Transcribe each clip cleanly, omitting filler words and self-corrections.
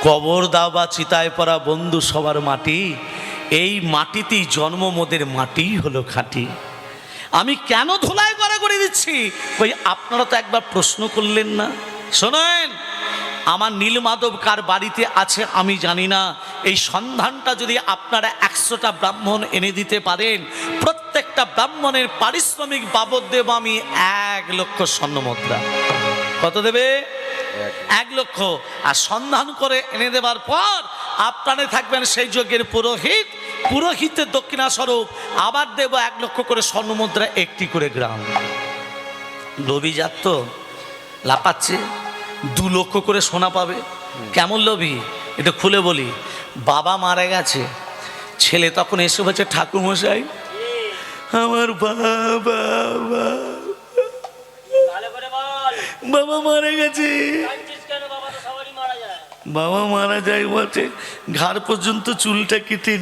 কবর দাও বা চিতায় পড়া বন্ধু সবার মাটি, এই মাটিতেই জন্ম মোদের মাটি হলো খাঁটি। আমি কেন ধুলায় গড়াগড়ি দিচ্ছি? ওই আপনারা তো একবার প্রশ্ন করলেন না। শোনেন, আমার নীলমাধব কার বাড়িতে আছে আমি জানি না, এই সন্ধানটা যদি আপনারা 100টা ব্রাহ্মণ এনে দিতে পারেন, প্রত্যেকটা ব্রাহ্মণের পারিশ্রমিক বাবদ দেব আমি 1 লক্ষ স্বর্ণমুদ্রা। কত দেবে? 1 লক্ষ। আর সন্ধান করে এনে দেবার পর আপনারা থাকবেন সেই যজ্ঞের পুরোহিত, পুরোহিতের দক্ষিণা স্বরূপ আবার দেব 1 লক্ষ করে স্বর্ণমুদ্রা, 1টি করে গ্রাম। লোভী জাত তো লাপাচ্ছে, 2 লক্ষ করে সোনা পাবে। কেমন লোভী এটা খুলে বলি। বাবা মারা গেছে, ছেলে তখন এসে বলছে, ঠাকুরমশাই আমার বাবা মারা গেছে। বাবা মারা যায় বলছে, ঘাড় পর্যন্ত চুলটা কেটে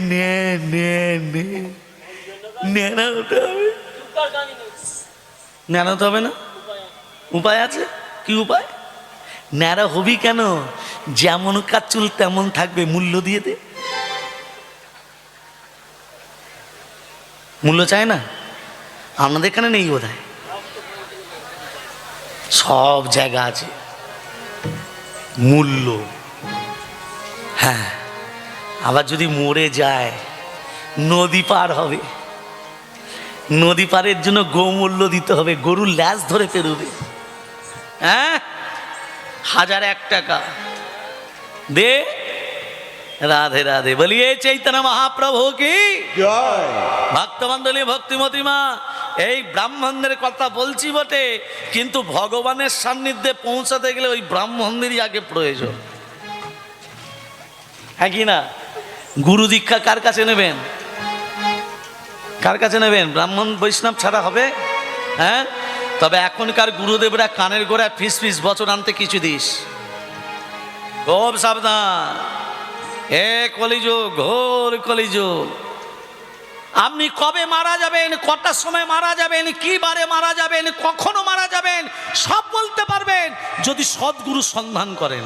ন্যাড়া হতে হবে। ন্যাড়া হতে হবে না? উপায় আছে। কি উপায়? ন্যাড়া হবি কেন? যেমন কার চুল তেমন থাকবে, মূল্য দিয়ে দে। মূল্য চায় না? আমাদের এখানে নেই বোধহয়, সব জায়গা আছে মূল্য। হ্যাঁ, আবার যদি মরে যায় নদী পার হবে, নদী পারের জন্য গোমূল্য দিতে হবে, গরুর ল্যাজ ধরে পেরোবে। হ্যাঁ, 1001 টাকা দে। রাধে রাধে বলিয়ে চৈতন্য মহাপ্রভু কি জয়। ভক্তমন্ডলী, ভক্তিমতী মা, এই ব্রাহ্মণদের কথা বলছি বটে, কিন্তু ভগবানের সান্নিধ্যে পৌঁছাতে গেলে ওই ব্রাহ্মণদেরই আগে প্রয়োজন। হ্যাঁ কি না? গুরু দীক্ষা কার কাছে নেবেন? কার কাছে নেবেন? ব্রাহ্মণ বৈষ্ণব ছাড়া হবে? হ্যাঁ, তবে এখনকার গুরুদেবরা কানের গোড়ায় ফিস ফিস বচন আনতে কিছু দিস, খুব সাবধান। কলিযুগ, ঘোর কলিযুগ। আপনি কবে মারা যাবেন, কটার সময় মারা যাবেন, কি বারে মারা যাবেন, কখনো মারা যাবেন, সব বলতে পারবেন যদি সদ্গুরু সন্ধান করেন।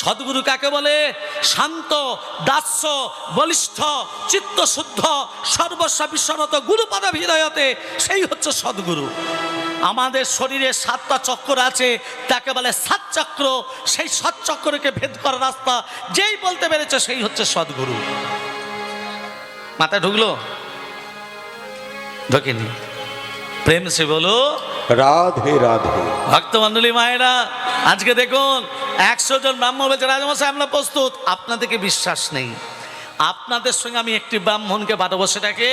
সদ্গুরু কাকে বলে? শান্ত, দাস্য, বলিষ্ঠ, চিত্ত শুদ্ধ, সর্বস্ব বিস্মরত, গুরুপদ হৃদয়তে, সেই হচ্ছে সদ্গুরু। আমাদের শরীরে 7টা চক্র আছে, তাকে বলে 7 চক্র। সেই 7 চক্রকে ভেদ করার রাস্তা যেই বলতে পেরেছে সেই হচ্ছে সদ্গুরু। মাথায় ঢুকলো? ঢোকেনি? প্রেম সে বলো রাধে রাধে। ভক্তমন্ডলী মায়েরা, আজকে দেখুন 100 জন ব্রাহ্মণ বলছে, রাজমশাই আমরা প্রস্তুত। আপনাদেরকে বিশ্বাস নেই। আপনাদের সঙ্গে আমি একটি ব্রাহ্মণকে পাঠাবো, সেটাকে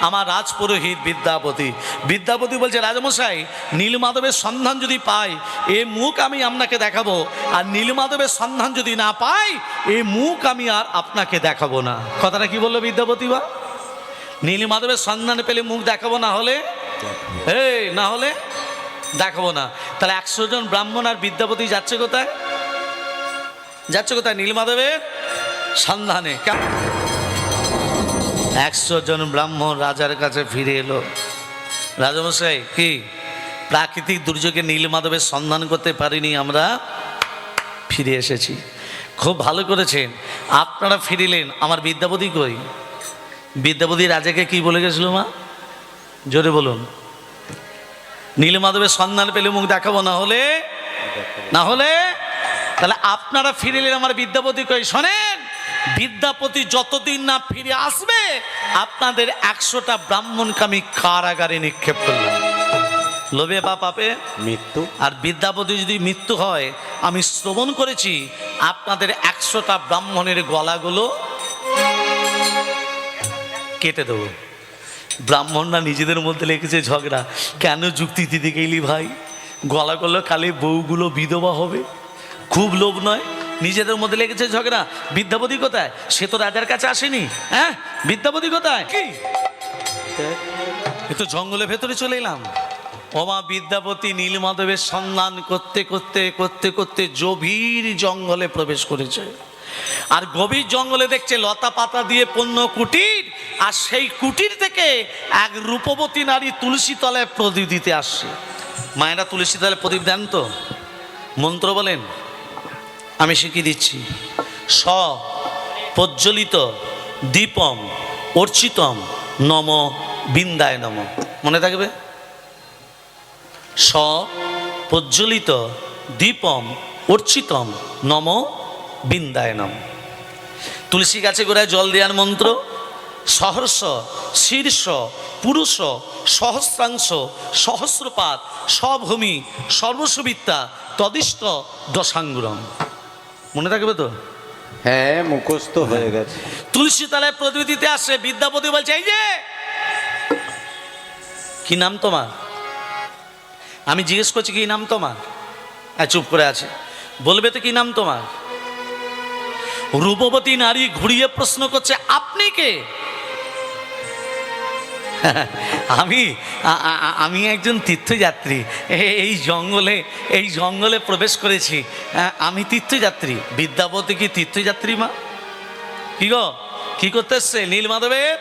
আমার রাজপুরোহিত বিদ্যাপতি। বিদ্যাপতি বলছে, রাজমশাই নীলমাধবের সন্ধান যদি পাই, এ মুখ আমি আপনাকে দেখাবো, আর নীলমাধবের সন্ধান যদি না পাই, এ মুখ আমি আর আপনাকে দেখাবো না। কথাটা কি বললো বিদ্যাপতি বা? নীলমাধবের সন্ধান পেলে মুখ দেখাবো, না হলে না হলে দেখাবো না। তাহলে 100 জন ব্রাহ্মণ আর বিদ্যাপতি যাচ্ছে কোথায়? যাচ্ছে কোথায়? নীলমাধবের সন্ধানে। 100 জন ব্রাহ্মণ রাজার কাছে ফিরে এলো। রাজামশাই, কি প্রাকৃতিক দুর্যোগে নীলমাধবের সন্ধান করতে পারিনি, আমরা ফিরে এসেছি। খুব ভালো করেছেন, আপনারা ফিরিলেন। আমার বিদ্যাপতি কই? বিদ্যাপতি রাজাকে কি বলে গেছিল মা? জোরে বলুন। নীলমাধবের সন্ধান পেলে মুখ দেখাবো, না হলে না হলে। তাহলে আপনারা ফিরিলেন, আমার বিদ্যাপতি কই? শোনেন, বিদ্যাপতি যতদিন না ফিরে আসবে, আপনাদের 100টা ব্রাহ্মণকে আমি কারাগারে নিক্ষেপ করলাম। লোভে বা পাপে মৃত্যু। আর বিদ্যাপতি যদি মৃত্যু হয়, আমি শ্রবণ করেছি আপনাদের 100টা ব্রাহ্মণের গলাগুলো কেটে দেবো। ব্রাহ্মণরা নিজেদের মধ্যে লেগেছে ঝগড়া, কেন যুক্তি দিতে গেলি ভাই? গলাগুলো কালে বউগুলো বিধবা হবে, খুব লোভ নয়? নিজেদের মধ্যে লেগেছে ঝগড়া। বিদ্যাপতি কোথায়? সে তো রাজার কাছে আসেনি। হ্যাঁ, বিদ্যাপতি কোথায়? কি এ তো জঙ্গলের ভেতরে চলে এলাম। ওমা, বিদ্যাপতি নীলমাধবের সন্ধান করতে করতে করতে করতে গভীর জঙ্গলে প্রবেশ করেছে। আর গভীর জঙ্গলে দেখছে লতা পাতা দিয়ে পূর্ণ কুটির, আর সেই কুটির থেকে এক রূপবতী নারী তুলসী তলায় প্রদীপ দিতে আসছে। মায়েরা তুলসী তলায় প্রদীপ দেন তো? মন্ত্র বলেন, আমি শিখিয়ে দিচ্ছি। স প্রজ্বলিত দীপম অর্চিতম নম বিন্দায় নম। মনে থাকবে? স প্রজ্বলিত দীপম অর্চিতম নম বিন্দায় নম। তুলসী গাছে গোড়ায় জল দেওয়ার মন্ত্র। সহর্ষ শীর্ষ পুরুষ সহস্রাংশ সহস্রপাত স্বভূমি সর্বসুবিদ্যা তদিষ্ট দশাঙ্গুরম। মনে থাকবে তো? হ্যাঁ, মুখস্থ হয়ে গেছে। তুলসী তলায় প্রদীপ দিতে আসে, বিদ্যাপতি বলছে এই যে কি নাম তোমার? আমি জিজ্ঞেস করছি কি নাম তোমার? চুপ করে আছে। বলবে তো কি নাম তোমার? রূপবতী নারী ঘুরিয়ে প্রশ্ন করছে আপনি কে? আমি একজন তীর্থযাত্রী, এই জঙ্গলে প্রবেশ করেছি, আমি তীর্থযাত্রী। বিদ্যাপতি কি তীর্থযাত্রী মা? কি গো, কি করতে এসছে? নীলমাধবের?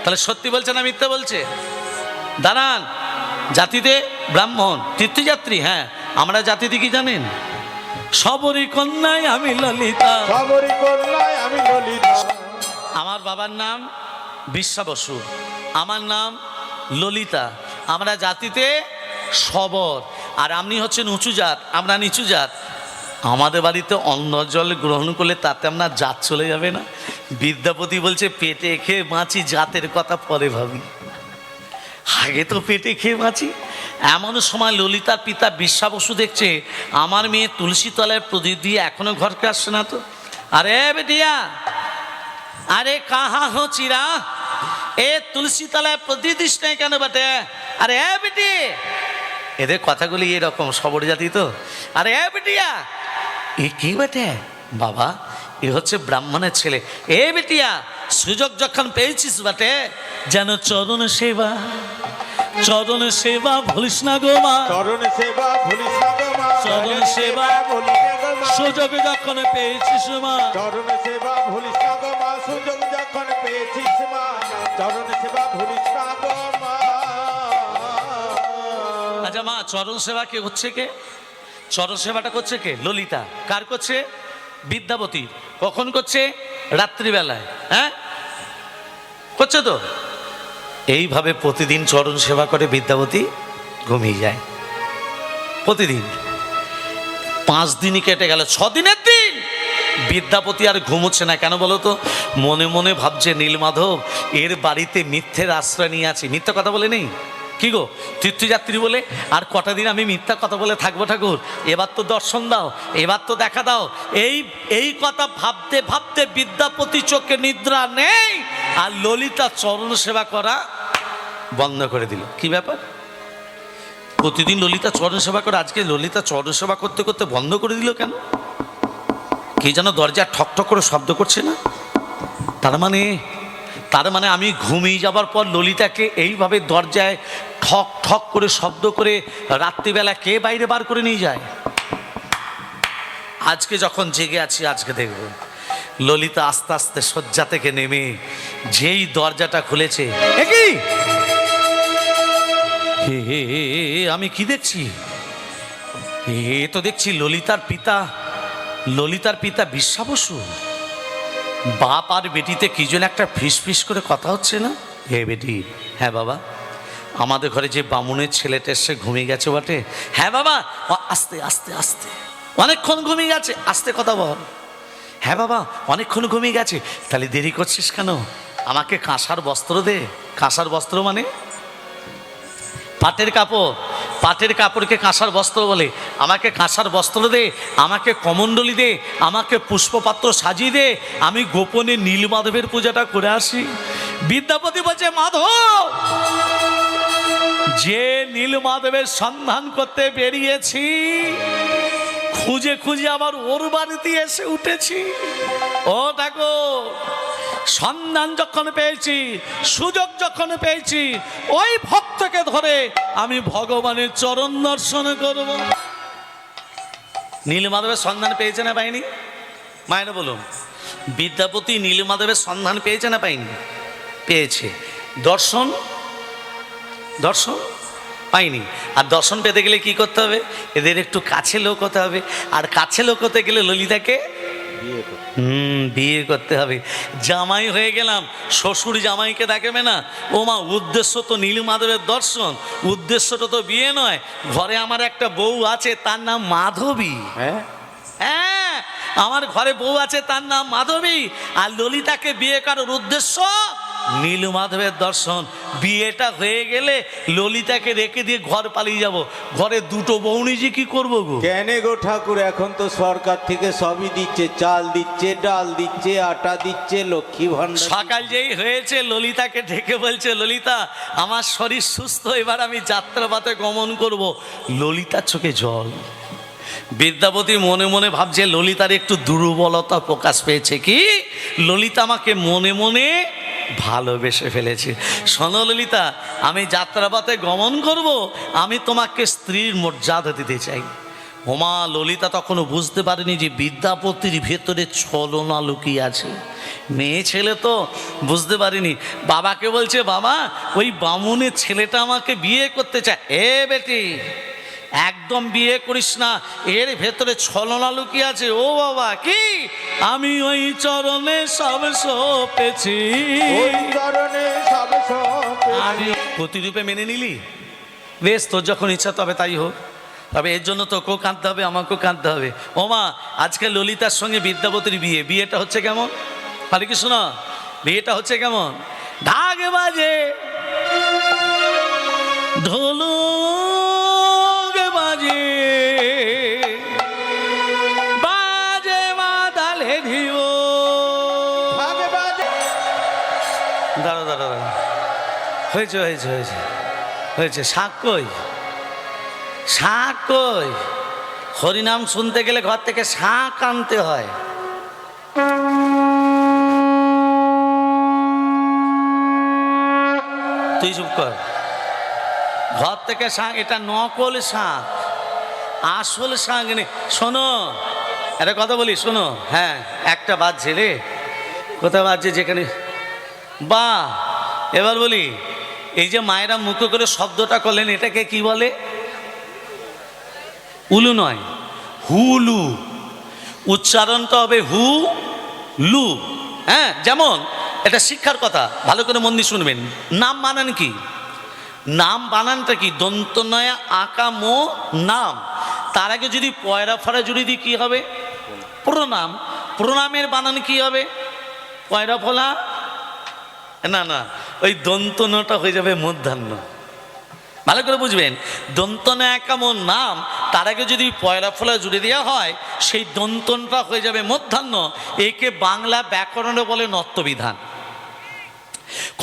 তাহলে সত্যি বলছে না মিথ্যা বলছে? দাঁড়ান, জাতিতে ব্রাহ্মণ, তীর্থযাত্রী। হ্যাঁ, আমরা জাতিতে কি জানেন? সবরী কন্যায় আমি ললিতা। সবরী কন্যায় আমি ললিতা। আমার বাবার নাম বিশ্বা বসু, আমার নাম ললিতা। আমরা জাতিতে সবর, আর আপনি হচ্ছেন উঁচু জাত, আমরা নিচু জাত। আমাদের বাড়িতে অন্ন জল গ্রহণ করলে তাতে আপনার জাত চলে যাবে না? বিদ্যাপতি বলছে পেটে খেয়ে বাঁচি, জাতের কথা পরে ভাবি, আগে তো পেটে খেয়ে বাঁচি। এমন সময় ললিতার পিতা বিশ্বা বসু দেখছে আমার মেয়ে তুলসী তলায় প্রদীপ দিয়ে এখনো ঘরকে আসছে না তো। আরে বেটিয়া, আরে কাহা হো চিরা, এ তুলসী তলায় প্রদীপ দিস নাই কেন বেটে? আরে এ বেটি, এদের কথাগুলি এরকম, সবর জাতি তো। আরে এ বেটিয়া, এ কি বেটে? বাবা, এ হচ্ছে ব্রাহ্মণের ছেলে। এ বেটিয়া, সুযোগ যখন পেয়েছিস বেটে, যেন চরণ সেবা, চরণ সেবা ভুলিস না গো মা, চরণ সেবা ভুলিস না গো মা, চরণ সেবা ভুলিস না গো মা, সুযোগ যখন পেয়েছিস মা, চরণ সেবা ভুলিস না গো মা, সুযোগ যখন পেয়েছিস মা, চরণ সেবা ভুলিস না গো মা। আচ্ছা মা, চরণ সেবা কে হচ্ছে? কে চরণ সেবাটা করছে? কে? ললিতা। কার করছে? বিদ্যাপতি। কখন করছে? রাত্রিবেলায়। হ্যাঁ, করছে তো। এইভাবে প্রতিদিন চরণ সেবা করে বিদ্যাপতি ঘুমিয়ে যায়। প্রতিদিন 5 দিনই কেটে গেল, 6 দিনের দিন বিদ্যাপতি আর ঘুমোচ্ছে না। কেন বলো তো? মনে মনে ভাবছে নীলমাধব এর বাড়িতে মিথ্যের আশ্রয় নিয়ে আছি। মিথ্যা কথা বলে নেই কি গো? তীর্থযাত্রী বলে আর কটা দিন আমি মিথ্যা কথা বলে থাকবো? ঠাকুর, এবার তো দর্শন দাও, এবার তো দেখা দাও। এই কথা ভাবতে ভাবতে বিদ্যাপতি চোখে নিদ্রা নেই, আর ললিতা চরণ সেবা করা বন্ধ করে দিল। কি ব্যাপার? প্রতিদিন ললিতা চরণ সেবা করে, আজকে ললিতা চরণ সেবা করতে করতে বন্ধ করে দিল কেন? কে যেন দরজা ঠক ঠক করে শব্দ করছে না? তার মানে আমি ঘুমিয়ে যাবার পর ললিতাকে এইভাবে দরজায় ঠক ঠক করে শব্দ করে রাত্রিবেলা কে বাইরে বার করে নিয়ে যায়? আজকে যখন জেগে আছি, আজকে দেখব ললিতা আস্তে আস্তে শয্যা থেকে নেমে যেই দরজাটা খুলেছে, একই আমি কি দেখছি? এ তো দেখছি ললিতার পিতা বিশ্বা বসু। বাপ আর বেটিতে কি যেন একটা ফিস ফিস করে কথা হচ্ছে না? হে বেটি, হ্যাঁ বাবা, আমাদের ঘরে যে বামুনের ছেলেটা এসে ঘুমিয়ে গেছে বটে? হ্যাঁ বাবা। আস্তে আস্তে আস্তে, অনেকক্ষণ ঘুমিয়ে গেছে, আস্তে কথা বল। হ্যাঁ বাবা, অনেকক্ষণ ঘুমিয়ে গেছে। তাহলে দেরি করছিস কেন? আমাকে কাঁসার বস্ত্র দে। কাঁসার বস্ত্র মানে পাটের কাপড়, পাটের কাপড়কে কাঁসার বস্ত্র বলে। আমাকে কাঁসার বস্ত্র দে, আমাকে কমণ্ডলী দে, আমাকে পুষ্পপাত্র সাজিয়ে দে, আমি গোপনে নীলমাধবের পূজাটা করে আসি। বিদ্যাপতি বলছে মাধব, যে নীলমাধবের সন্ধান করতে বেরিয়েছি, খুঁজে খুঁজে আবার ওর বাড়িতে এসে উঠেছি। ও ঠাকুর, সন্ধান যখন পেয়েছি, সুযোগ যখন পেয়েছি, ওই ভক্তকে ধরে আমি ভগবানের চরণ দর্শন করব। নীলমাধবের সন্ধান পেয়েছে না পাইনি? মায়েরা বলুন, বিদ্যাপতি নীলমাধবের সন্ধান পেয়েছে না পাইনি? পেয়েছে। দর্শন পাইনি। আর দর্শন পেতে গেলে কি করতে হবে? এদের একটু কাছে লোক হতে হবে, আর কাছে লোক হতে গেলে ললিতাকে বিয়ে করতে। বিয়ে করতে হবে। জামাই হয়ে গেলাম, শ্বশুর জামাইকে দেখাবে না? ও মা, উদ্দেশ্য তো নীলমাধবের দর্শন, উদ্দেশ্যটা তো বিয়ে নয়। ঘরে আমার একটা বউ আছে, তার নাম মাধবী। হ্যাঁ, হ্যাঁ, আমার ঘরে বউ আছে, তার নাম মাধবী। আর ললিতাকে বিয়ে করার উদ্দেশ্য নীলমাধবের দর্শন। বিয়েটা হয়ে গেলে ললিতাকে রেখে দিয়ে ঘর পালিয়ে যাব। ঘরে দুটো বউ নিজে কি করবো গো? কেন গো ঠাকুর? এখন তো সরকার থেকে সবই দিচ্ছে, চাল দিচ্ছে, ডাল দিচ্ছে, আটা দিচ্ছে, লক্ষ্মী ভান্ডার। সকাল যেই হয়েছে ললিতাকে ডেকে বলছে, ললিতা আমার শরীর সুস্থ, এবার আমি যাত্রাপথে গমন করব। ললিতার চোখে জল। বিদ্যাপতি মনে মনে ভাবছে ললিতার একটু দুর্বলতা প্রকাশ পেয়েছে, কি ললিতা আমাকে মনে মনে ভালোবেসে ফেলেছে। শোনো ললিতা, আমি যাত্রাপথে গমন করব, আমি তোমাকে স্ত্রীর মর্যাদা দিতে চাই। ওমা, ললিতা তখনও বুঝতে পারেনি যে বিদ্যাপতির ভেতরে ছলনা লুকিয়ে আছে। মেয়ে ছেলে তো বুঝতে পারিনি। বাবাকে বলছে, বাবা ওই বামুনের ছেলেটা আমাকে বিয়ে করতে চায়। এ বেটি, একদম বিয়ে করিস না, এর ভেতরে ছলনা লুকিয়ে আছে। ও বাবা, কি? আমি ওই চরণে সব সপেছি। ওই চরণে সব সপেছি। আমি প্রতিরূপে মেনে নিলি? বেশ, তোর যখন ইচ্ছা তবে তাই হোক। তবে এর জন্য তোকেও কাঁদতে হবে, আমাকেও কাঁদতে হবে। ও মা, আজকে ললিতার সঙ্গে বিদ্যাপতির বিয়ে। বিয়েটা হচ্ছে কেমন? হরে কৃষ্ণ। বিয়েটা হচ্ছে কেমন? ঢাক বাজে, ঢোলক বাজে, বাজে মাতালে ধিও। ভাগে বাজে। দাঁড়া দাঁড়া দাঁড়া, হয়েছে হয়েছে হয়েছে হয়েছে। শাক কই? শাক কই? হরিনাম শুনতে গেলে ঘর থেকে শাক আনতে হয়। তুই চুপ কর। ঘর থেকে শাক, এটা নকল শাক, আসল শাক নেই। শোনো, একটা কথা বলি, শোনো। হ্যাঁ, একটা বাজছে রে। কোথায় বাজছে? যেখানে। বাহ, এবার বলি, এই যে মায়েরা মুখ করে শব্দটা করলেন, এটাকে কি বলে? উলু নয়, হুলু। উচ্চারণটা হবে হু লু। হ্যাঁ, যেমন এটা শিক্ষার কথা, ভালো করে মন দিয়ে শুনবেন। নাম বানান কি? নাম বানানটা কি? দন্তনয়া আকা মো নাম। তার আগে যদি পয়রা ফরা জুড়ে দিই কি হবে? প্রণাম। প্রণামের বানান কি হবে? পয়রা ফলা না না, ওই দন্তনটা হয়ে যাবে মূর্ধন্য। ভালো করে বুঝবেন, দন্তনে একামন নাম, তার আগে যদি পয়লা ফলা জুড়ে দেওয়া হয়, সেই দন্তনটা হয়ে যাবে মধ্যাহ্ন। একে বাংলা ব্যাকরণে বলে নত্যবিধান।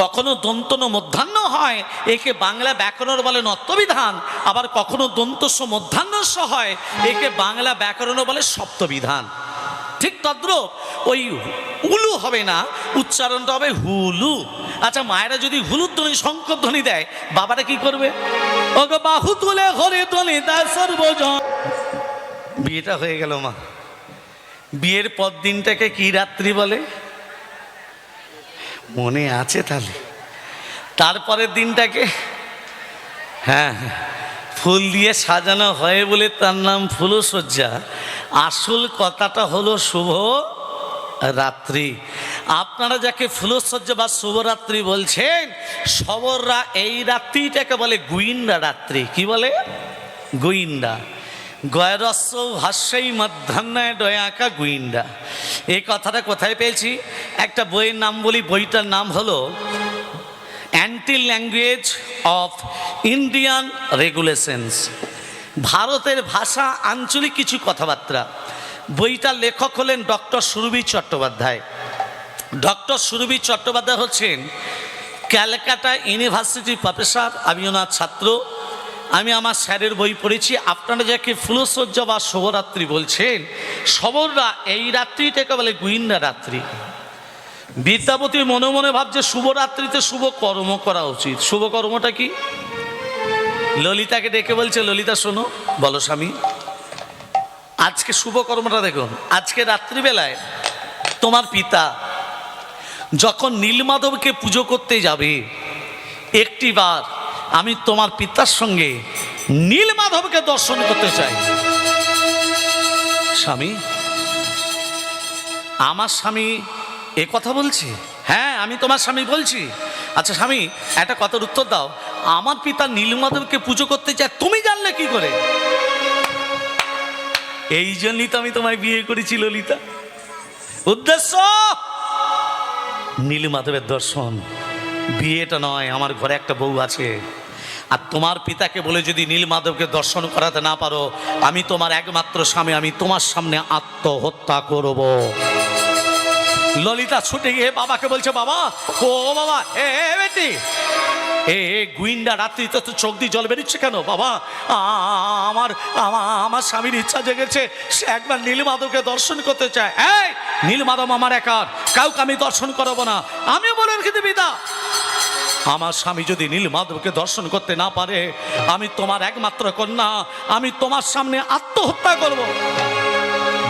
কখনো দন্তন মধ্যাহ্ন হয়, একে বাংলা ব্যাকরণ বলে নত্যবিধান। আবার কখনো দন্তস্ব মধ্যাহ্নস্ব হয়, একে বাংলা ব্যাকরণ বলে সপ্তবিধান। ঠিক তদ্রূপ ওই উলু হবে না, উচ্চারণটা হবে হুলু। আচ্ছা, মায়েরা যদি হুলুধ্বনি শঙ্করধ্বনি দেয়, বাবারা কি করবে? ওগো বাহু তুলে ঘরে তোলে তার সর্বজন। বিয়েটা হয়ে গেল মা। বিয়ের পর দিনটাকে কি রাত্রি বলে? মনে আছে তাহলে? তারপরের দিনটাকে, হ্যাঁ, ফুল দিয়ে সাজানো হয় বলে তার নাম ফুলসজ্জা। আসল কথাটা হলো শুভ রাত্রি। আপনারা যাকে ফুলসজ্জা বা শুভরাত্রি বলছেন, সবররা এই রাত্রিটাকে বলে গুইন্দা রাত্রি। কি বলে? গুইন্দা। গয়রস্য ভাষ্যই মধ্যাহ্নায় ডয়াকা গুইন্দা। এই কথাটা কোথায় পেয়েছি? একটা বইয়ের নাম বলি, বইটার নাম হলো anti language of Indian regulations. ভারতের ভাষা আঞ্চলিক কিছু কথাবার্তা। বইটার লেখক হলেন ডক্টর সুরবীর চট্টোপাধ্যায়। ডক্টর সুরবীর চট্টোপাধ্যায় হচ্ছেন ক্যালকাটা ইউনিভার্সিটির প্রফেসর। আমি ওনার ছাত্র। আমি আমার স্যারের বই পড়েছি। আপনারা যাকে ফুলসজ্জা বা শুভরাত্রি বলছেন, সবররা এই রাত্রিটাকে বলে গুইন্দা রাত্রি। বিদ্যাপতি মনে মনে ভাবছে শুভরাত্রিতে শুভ কর্ম করা উচিত। শুভ কর্মটা কি? ললিতাকে ডেকে বলছে, ললিতা শোনো। বলো স্বামী। আজকে শুভ কর্মটা দেখুন। আজকে রাত্রিবেলায় তোমার পিতা যখন নীলমাধবকে পুজো করতে যাবে, একটি বার আমি তোমার পিতার সঙ্গে নীলমাধবকে দর্শন করতে চাই। স্বামী, আমার স্বামী এ কথা বলছি? হ্যাঁ, আমি তোমার স্বামী বলছি। আচ্ছা স্বামী, একটা কথার উত্তর দাও, আমার পিতা নীলমাধবকে পুজো করতে চায়, তুমি জানলে কি করে? এই জন্যই তো আমি তোমায় বিয়ে করেছি ললিতা। উদ্দেশ্য নীলমাধবের দর্শন, বিয়েটা নয়। আমার ঘরে একটা বউ আছে, আর তোমার পিতাকে বলে যদি নীলমাধবকে দর্শন করাতে না পারো, আমি তোমার একমাত্র স্বামী, আমি তোমার সামনে আত্মহত্যা করব। ললিতা ছুটে গিয়ে বাবাকে বলছে, বাবা, ও বাবা, এ বেটি, এ গুইন্ডা, রাত্রিতে তো চোখ দিয়ে জল বেরিচ্ছে কেন? বাবা, আমার স্বামীর ইচ্ছা জেগেছে, সে একবার নীলমাধবকে দর্শন করতে চায়। এই নীলমাধব আমার একার, কাউকে আমি দর্শন করাবো না। আমি বলে রেখে দিবি দা, আমার স্বামী যদি নীলমাধবকে দর্শন করতে না পারে, আমি তোমার একমাত্র কন্যা, আমি তোমার সামনে আত্মহত্যা করব।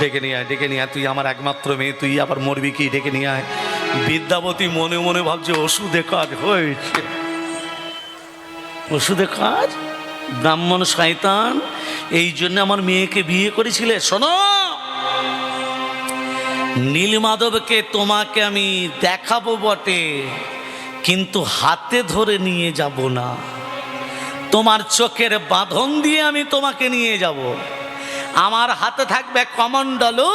ডেকে নিয়ে আয়, ডেকে নিয়ে আয়, তুই আমার একমাত্র মেয়ে, তুই আবার মরবি কি? ডেকে নিয়ে আয়। বিদ্যাবতী মনে মনে ভাবছে, ওষুধে কাজ হয়েছে, ওষুধে কাজ। ব্রাহ্মণ শয়তান, এই জন্য আমার মেয়েকে বিয়ে করেছিলে। শোনো, নীলমাধবকে তোমাকে আমি দেখাবো বটে, কিন্তু হাতে ধরে নিয়ে যাব না। তোমার চোখের বাঁধন দিয়ে আমি তোমাকে নিয়ে যাব। আমার হাতে থাকবে কমণ্ডলু,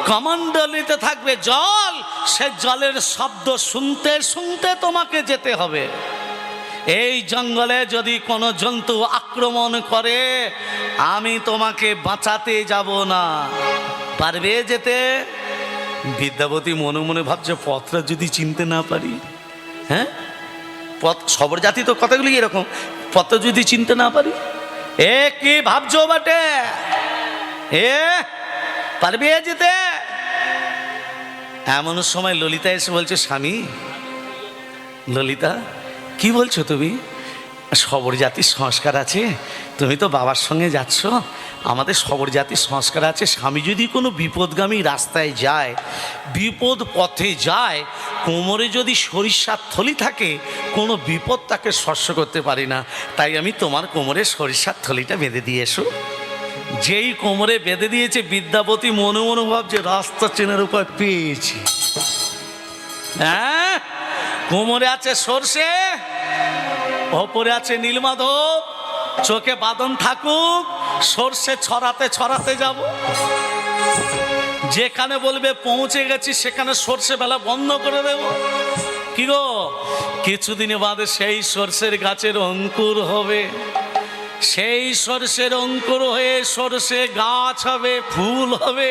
কমণ্ডলিতে থাকবে জল, সে জলের শব্দ শুনতে শুনতে তোমাকে যেতে হবে। এই জঙ্গলে যদি কোনো জন্তু আক্রমণ করে, আমি তোমাকে বাঁচাতে যাব না। পারবে যেতে? বিদ্যাবতী মনে মনে ভাবছে, পথটা যদি চিনতে না পারি। হ্যাঁ, পথ, সবর জাতি তো কথাগুলি এরকম, পথটা যদি চিনতে না পারি। এ কি ভাবছো বটে? এ পারবে যেতে? এমন সময় ললিতা এসে বলছে, স্বামী। ললিতা, কি বলছো তুমি? সবর জাতির সংস্কার আছে, তুমি তো বাবার সঙ্গে যাচ্ছ, আমাদের সবর জাতির সংস্কার আছে। স্বামী যদি কোনো বিপদগামী রাস্তায় যায়, বিপদ পথে যায়, কোমরে যদি সরিষার থলি থাকে, কোনো বিপদ তাকে স্পর্শ করতে পারি না। তাই আমি তোমার কোমরে সরিষার থলিটা বেঁধে দিয়ে এসো। যেই কোমরে বেঁধে দিয়েছে, বিদ্যাপতি মনে মনে ভাবছে, রাস্তা চেনার উপায় পেয়েছি। হ্যাঁ, কোমরে আছে সরষে, ওপরে আছে নীলমাধব, চোখে বাঁধন থাকুক, সরষে ছড়াতে ছড়াতে যাব। যেখানে বলবে পৌঁছে গেছি, সেখানে সরষে বেলা বন্ধ করে দেব। কি গো, কিছুদিনে বাদে সেই সরষের গাছের অঙ্কুর হবে, সেই সরষের অঙ্কুর হয়ে সরষে গাছ হবে, ফুল হবে।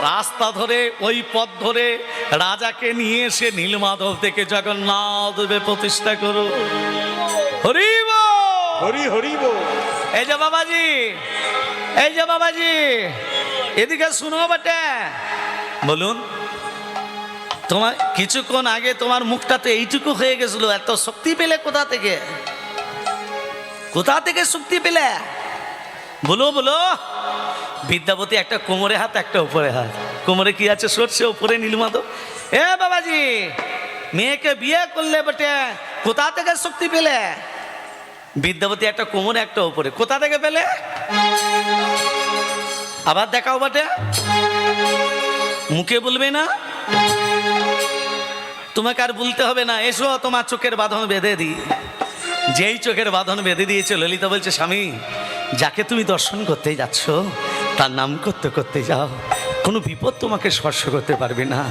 রাস্তা ধরে, ওই পথ ধরে রাজাকে নিয়ে এসে নীলমাধব থেকে জগন্নাথে প্রতিষ্ঠা করো। হরিব হরি হরি বল। এই যে বাবাজি, এই যে বাবাজি, এদিকে শুনো বটে। বলুন, তোমার কিছুক্ষণ আগে তোমার মুখটাতে এইটুকু হয়ে গেছিল, এত শক্তি পেলে কোথা থেকে? কোথা থেকে শক্তি পেলে? বলো বলো। বিদ্যাপতি একটা কোমরে হাত, একটা উপরে হাত। কোমরে কি আছে? সরষে, উপরে নীলমাধব। এ বাবাজি, মেয়েকে বিয়ে করলে বটে, কোথা থেকে শক্তি পেলে? বিদ্যাপতি একটা কোমরে, একটা উপরে। কোথা থেকে পেলে? আবার দেখাও বটে। মুখে বলবে না, তোমাকে আর বলতে হবে না। এসো, তোমার চোখের বাঁধন বেঁধে দিই। যেই চোখের বাঁধন বেঁধে দিয়েছে, ললিতা বলছে, স্বামী, যাকে তুমি দর্শন করতে যাচ্ছ, তার নাম করতে করতে যাও, কোনো বিপদ তোমাকে স্পর্শ করতে পারবে না।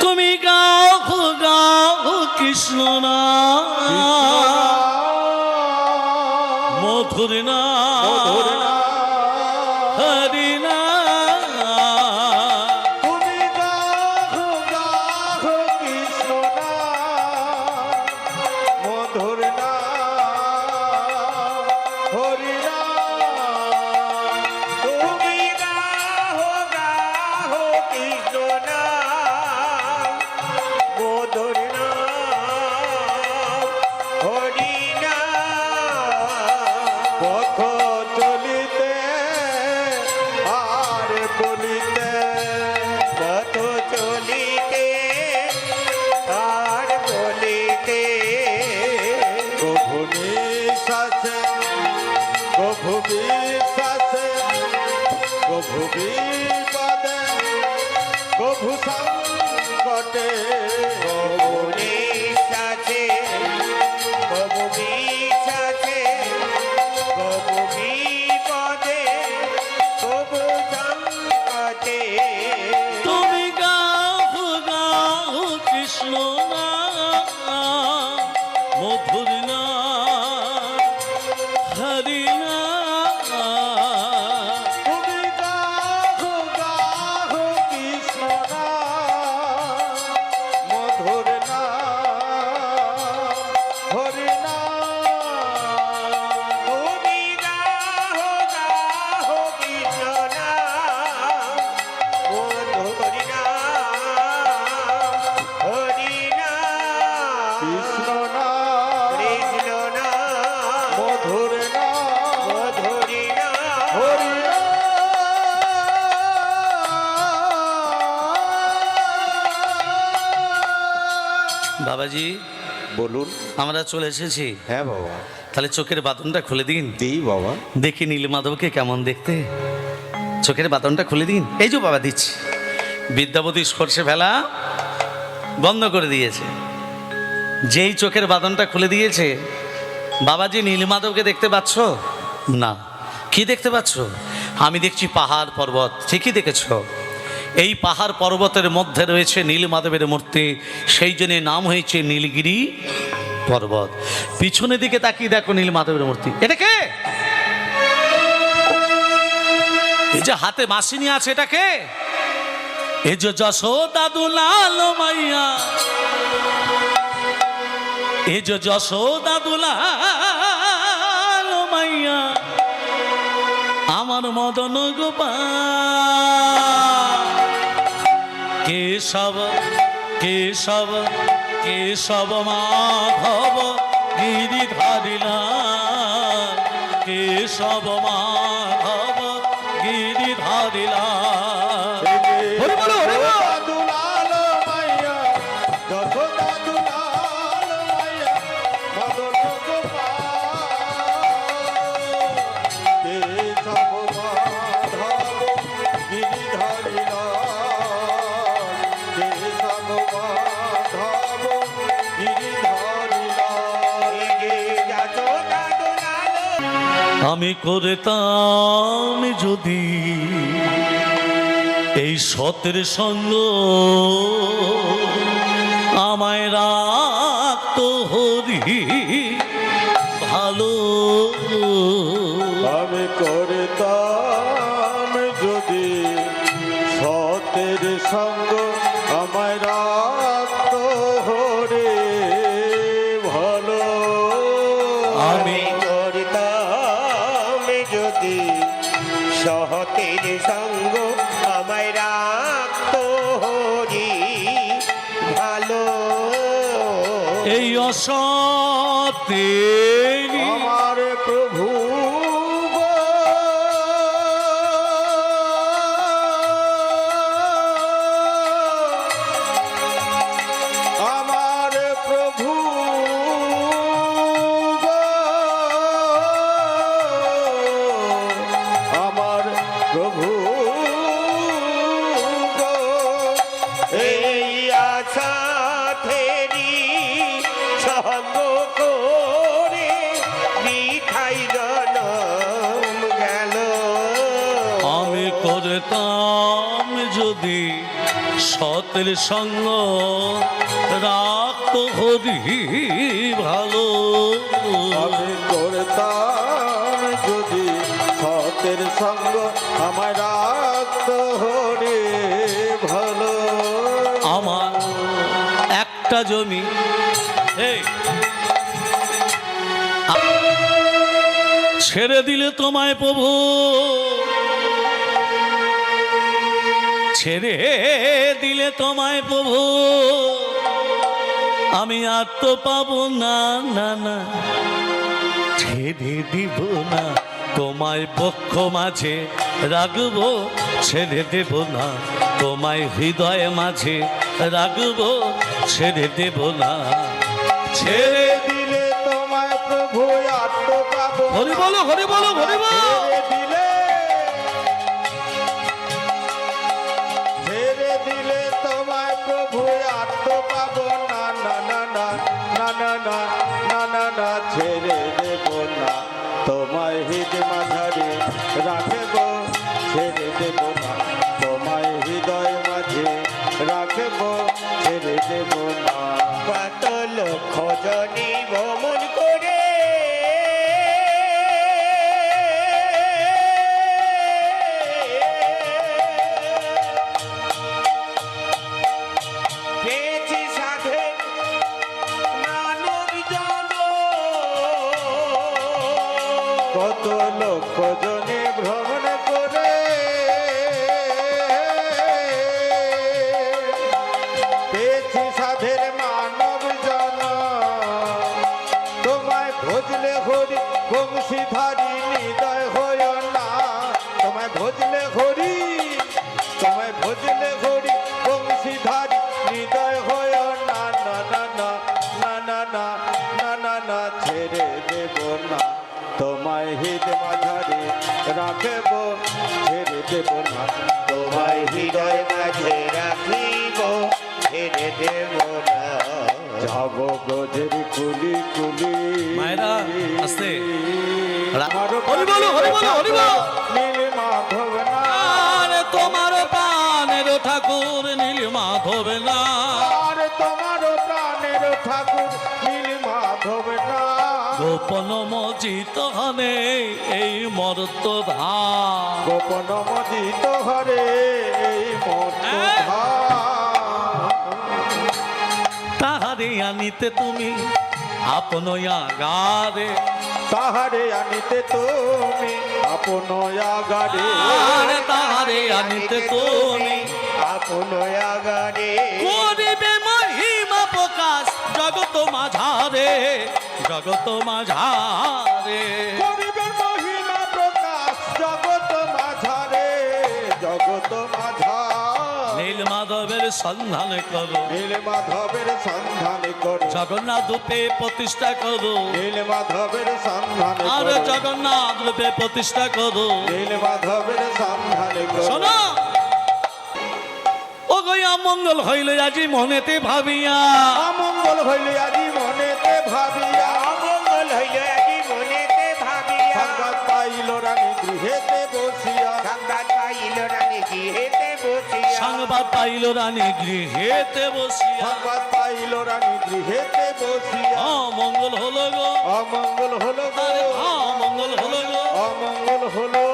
তুমি গাও গাও কৃষ্ণ না, মধুর না, হরি না। তুমি গাও গাও কৃষ্ণ নাম, মধুর নাম, হরি নাম। তুমি গাও গাও কৃষ্ণ নাম, মধুর নাম, হরি নাম। পথ চলিতে আর বলিতে, পথ চলিতে আর বলিতে, কখনে বিশ্বাসে প্রভু বিশ্বাসে প্রভু বিপদে প্রভু সংকটে প্রভু বিশ্বাসে প্রভু বিশ্বাসে প্রভু বিপদে প্রভু সংকটে তুমি গাও গাও কৃষ্ণ নাম, মধুর নাম, হরি নাম। তুমি গাহো গাহো কৃষ্ণ নাম, মধুর নাম, হরি নাম। তুমি গাহো গাহো কৃষ্ণ নাম, মধুর নাম, হরি নাম। কৃষ্ণ নাম, কৃষ্ণ নাম, মধুর নাম, মধুরি নাম, হরি নাম। বাবাজি, বলুন। আমরা চলে এসেছি, হ্যাঁ বাবা, তাহলে চোখের বাঁধনটা খুলে দিন। দিই বাবা। দেখি নীলমাধবকে কেমন দেখতে, চোখের বাঁধনটা খুলে দিন। এই যে বাবা দিচ্ছি। বিদ্যাপতি সর্ষে ফেলা বন্ধ করে দিয়েছে, যেই চোখের বাঁধনটা খুলে দিয়েছে। বাবাজি, নীলমাধবকে দেখতে পাচ্ছ না? কি দেখতে পাচ্ছ? আমি দেখছি পাহাড় পর্বত। ঠিকই দেখেছ, এই পাহাড় পর্বতের মধ্যে রয়েছে নীলমাধবের মূর্তি, সেই জন্য নাম হয়েছে নীলগিরি পর্বত। পিছনের দিকে তাকিয়ে দেখো নীলমাধবের মূর্তি। এটা কে? এই যে হাতে মাসি নিয়ে আছে, এটা কে? এই যে যশোদা দুলাল মাইয়া, এই যে যশোদা দুলাল মাইয়া, আমার মদন গোপাল। কেশব কেশব কেশব মাধব গিরিধারিলা, কেশব মাধব গিরিধারিলা। হরি বলো, হরি বলো। দুলাল মাইয়া, যশোদা দুলাল মাইয়া, মদন গোপাল। কেশব মাধব গিরিধারী লাল, কেশব মাধব গিরিধারী লাল। যশোদা দুলাল আমি করতাম যদি এই সতের সঙ্গ, আমায় রাখতো হরি ভালো। আমি করতাম যদি সতের সঙ্গ, আমায় রাখতো হরে ভালো। আমি করতাম যদি সহতের সঙ্গ, আমায় রাখতো হরি ভালো। এই অসতের আমার প্রভু গো, আমার প্রভু গো, আমার প্রভু গো। এই আশা থেরি সঙ্গ করে মিঠাই জনম গেল। আমি করতাম যদি সতের সঙ্গ, রাখতো হরি ভালো। আমি করতাম যদি সতের সঙ্গ, আমার রাখতো হরে ভালো। আমার একটা জমি, এই ছেড়ে দিলে তোমায় প্রভু, ছেড়ে দিলে তোমায় প্রভু, আমি আর তো পাবো না, না না, ছেড়ে দিব না তোমায় পক্ষ মাঝে রাখবো, ছেড়ে দেব না তোমায় হৃদয় মাঝে রাখবো, ছেড়ে দেব না। ছেড়ে দিলে তোমায় প্রভু আর তো পাবো না। হরি বলো, হরি বলো, হরি বলো। ছেড়ে দিলে তোমায় প্রভু আর তো পাবো না, না না না না না না না না না, ছেড়ে দেব না তোমায় হৃদয় মাঝারে রাখব, ছেড়ে দেব না তোমায় হৃদয় মাঝে রাখব, ছেড়ে দেব না। কত লক্ষ জনি ভ্রমণ করে পেয়েছি সাধের মানব জন। কত লক্ষ জনে ভ্রমণ করে পেয়েছি সাধের মানব জন, তোমায় ভজলে হরি বংশীধারী হৃদয় হয় না, তোমায় ভজলে হরি, তোমায় ভজলে হরি বংশীধারী হৃদয় হয় না, না না না না না না না না না, ছেড়ে দেব না তোমায় হৃদ মাঝারে রাখব, ছেড়ে দেব না তোমায় হৃদয় মাঝে রাখিব, ছেড়ে দেব না। যাব ব্রজের কুলি কুলি। মায়েরা, আস্তে। আমার হরি বলো, হরি বলো, হরি বলো। নীল মাধব না, আরে তোমার প্রাণের ঠাকুর নীল মাধব না, আর তোমার প্রাণের ঠাকুর নীল মাধব না। গোপন মজিত হনে এই মর্ত ধাম, গোপন মজিত হরে এই মর্ত ধাম। তাহারে আনিতে তুমি আপন আগারে, তাহারে আনিতে তুমি আপন আগারে, আরে তাহারে আনিতে তুমি আপন আগারে করিবে মহিমা প্রকাশ জগত মাঝারে, জগত মাঝারে। করিবে মহিমা প্রকাশ জগত মাঝারে, জগত মাঝার। নীল মাধবের সন্ধান করো, নীল মাধবের সন্ধান করো, জগন্নাথ রূপে প্রতিষ্ঠা করো, নীল মাধবের সন্ধান আর করো, জগন্নাথ রূপে প্রতিষ্ঠা করো। নীল মাধবের সন্ধান করো। শোনো, ও গয়া মঙ্গল হইল আজি মনেতে ভাবিয়া, অমঙ্গল হইলে আজি মনেতে ভাবিয়া, অমঙ্গল হইল আজি মনেতে ভাবিয়া, সংবাদ পাইল রানী গৃহেতে বসিয়া, সংবাদ পাইল রানী গৃহেতে বসিয়া, সংবাদ পাইল রানী গৃহেতে বসিয়া। সংবাদ পাইল রানী গৃহেতে বসিয়া। মঙ্গল হলো গো, অমঙ্গল হলো গো, আরে মঙ্গল হলো গো। অমঙ্গল হলো